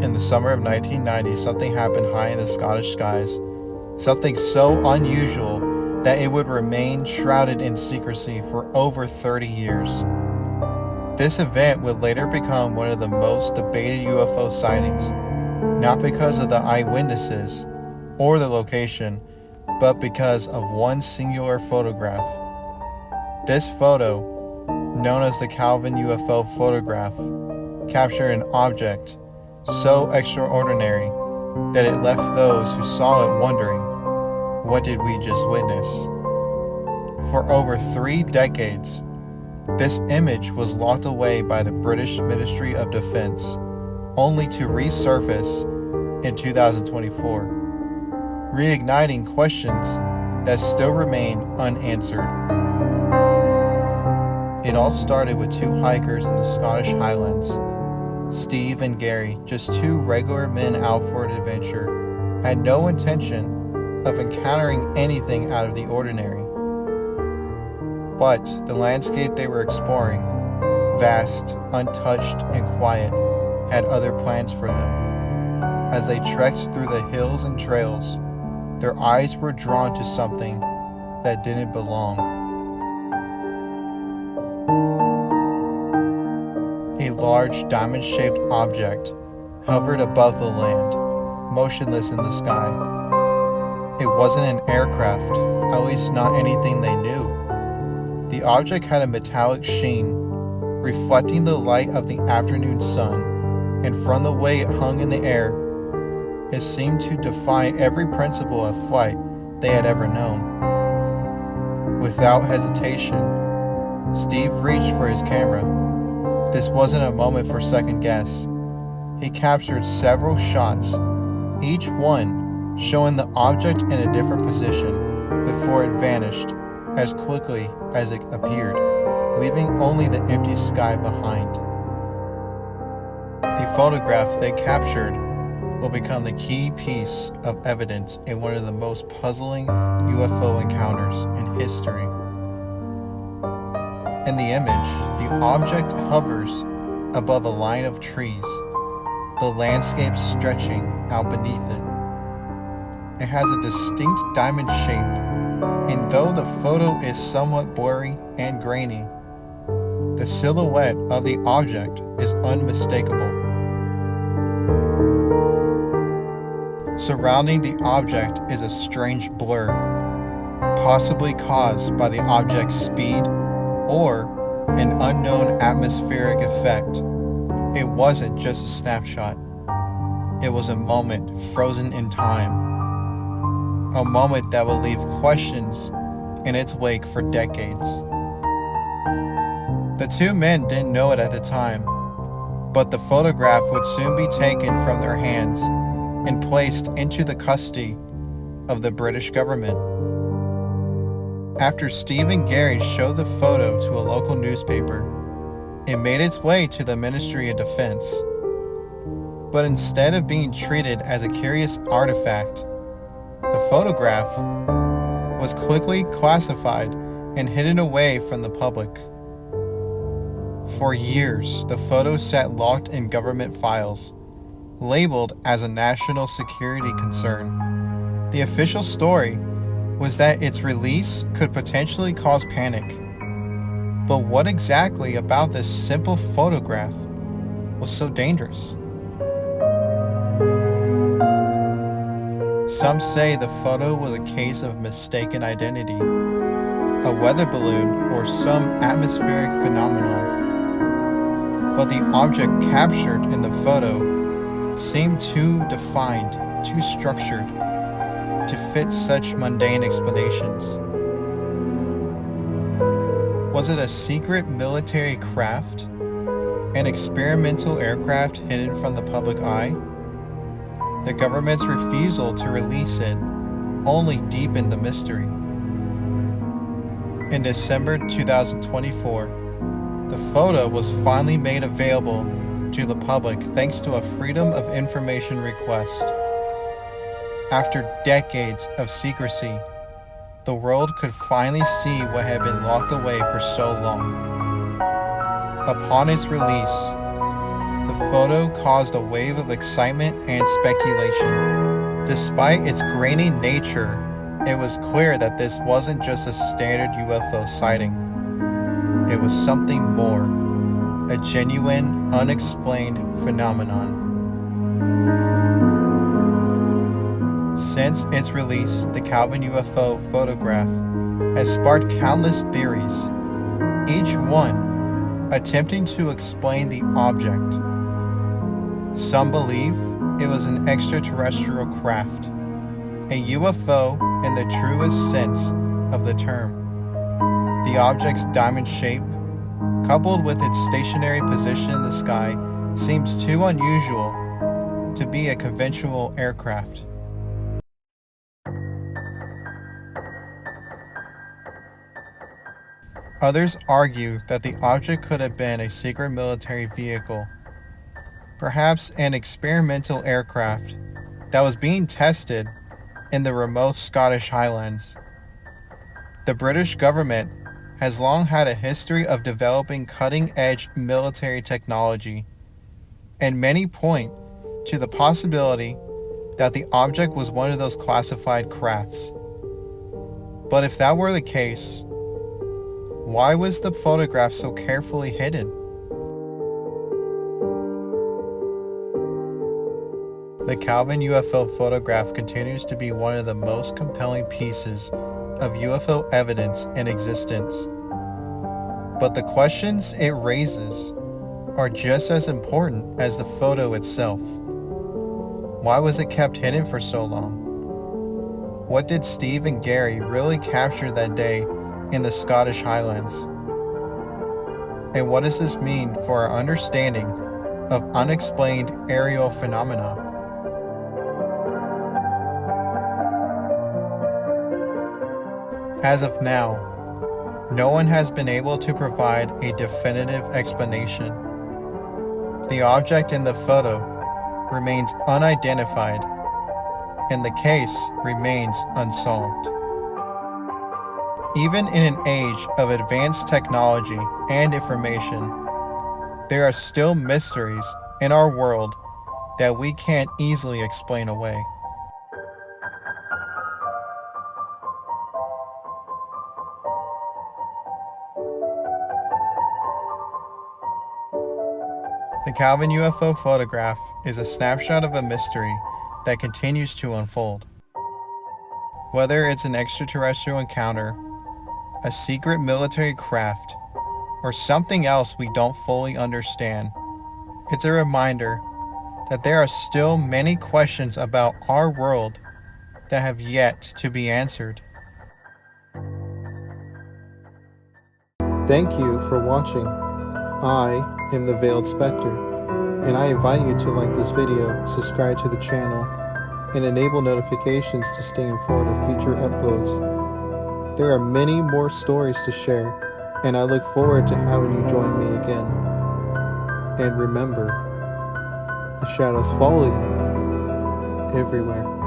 In the summer of 1990, something happened high in the Scottish skies, something so unusual that it would remain shrouded in secrecy for over 30 years. This event would later become one of the most debated UFO sightings, not because of the eyewitnesses or the location, but because of one singular photograph. This photo, known as the Calvine UFO photograph, captured an object so extraordinary that it left those who saw it wondering, what did we just witness? For over 3 decades, this image was locked away by the British Ministry of Defense, only to resurface in 2024, reigniting questions that still remain unanswered. It all started with 2 hikers in the Scottish Highlands. Steve and Gary, just 2 regular men out for an adventure, had no intention of encountering anything out of the ordinary. But the landscape they were exploring, vast, untouched, and quiet, had other plans for them. As they trekked through the hills and trails, their eyes were drawn to something that didn't belong. A large diamond-shaped object hovered above the land, motionless in the sky. It wasn't an aircraft, at least not anything they knew. The object had a metallic sheen, reflecting the light of the afternoon sun, and from the way it hung in the air, it seemed to defy every principle of flight they had ever known. Without hesitation, Steve reached for his camera. This wasn't a moment for second guess. He captured several shots, each one showing the object in a different position before it vanished as quickly as it appeared, leaving only the empty sky behind. The photograph they captured will become the key piece of evidence in one of the most puzzling UFO encounters in history. In the image, the object hovers above a line of trees, the landscape stretching out beneath it. It has a distinct diamond shape, and though the photo is somewhat blurry and grainy, the silhouette of the object is unmistakable. Surrounding the object is a strange blur, possibly caused by the object's speed or an unknown atmospheric effect. It wasn't just a snapshot. It was a moment frozen in time. A moment that would leave questions in its wake for decades. The 2 men didn't know it at the time, but the photograph would soon be taken from their hands and placed into the custody of the British government. After Steve and Gary showed the photo to a local newspaper, it made its way to the Ministry of Defense. But instead of being treated as a curious artifact, the photograph was quickly classified and hidden away from the public. For years, the photo sat locked in government files, labeled as a national security concern. The official story was that its release could potentially cause panic. But what exactly about this simple photograph was so dangerous? Some say the photo was a case of mistaken identity, a weather balloon or some atmospheric phenomenon. But the object captured in the photo seemed too defined, too structured, to fit such mundane explanations. Was it a secret military craft? An experimental aircraft hidden from the public eye? The government's refusal to release it only deepened the mystery. In December 2024, the photo was finally made available to the public thanks to a Freedom of Information request. After decades of secrecy, the world could finally see what had been locked away for so long. Upon its release, The photo caused a wave of excitement and speculation. Despite its grainy nature, it was clear that this wasn't just a standard UFO sighting. It was something more, a genuine, unexplained phenomenon. Since its release, the Calvine UFO photograph has sparked countless theories, each one attempting to explain the object. Some believe it was an extraterrestrial craft, a UFO in the truest sense of the term. The object's diamond shape, coupled with its stationary position in the sky, seems too unusual to be a conventional aircraft. Others argue that the object could have been a secret military vehicle, perhaps an experimental aircraft that was being tested in the remote Scottish Highlands. The British government has long had a history of developing cutting-edge military technology, and many point to the possibility that the object was one of those classified crafts. But if that were the case, why was the photograph so carefully hidden? The Calvine UFO photograph continues to be one of the most compelling pieces of UFO evidence in existence. But the questions it raises are just as important as the photo itself. Why was it kept hidden for so long? What did Steve and Gary really capture that day in the Scottish Highlands? And what does this mean for our understanding of unexplained aerial phenomena? As of now, no one has been able to provide a definitive explanation. The object in the photo remains unidentified, and the case remains unsolved. Even in an age of advanced technology and information, there are still mysteries in our world that we can't easily explain away. The Calvine UFO photograph is a snapshot of a mystery that continues to unfold. Whether it's an extraterrestrial encounter, a secret military craft, or something else we don't fully understand, it's a reminder that there are still many questions about our world that have yet to be answered. Thank you for watching. I am the Veiled Spectre, and I invite you to like this video, subscribe to the channel, and enable notifications to stay informed of future uploads. There are many more stories to share, and I look forward to having you join me again. And remember, the shadows follow you everywhere.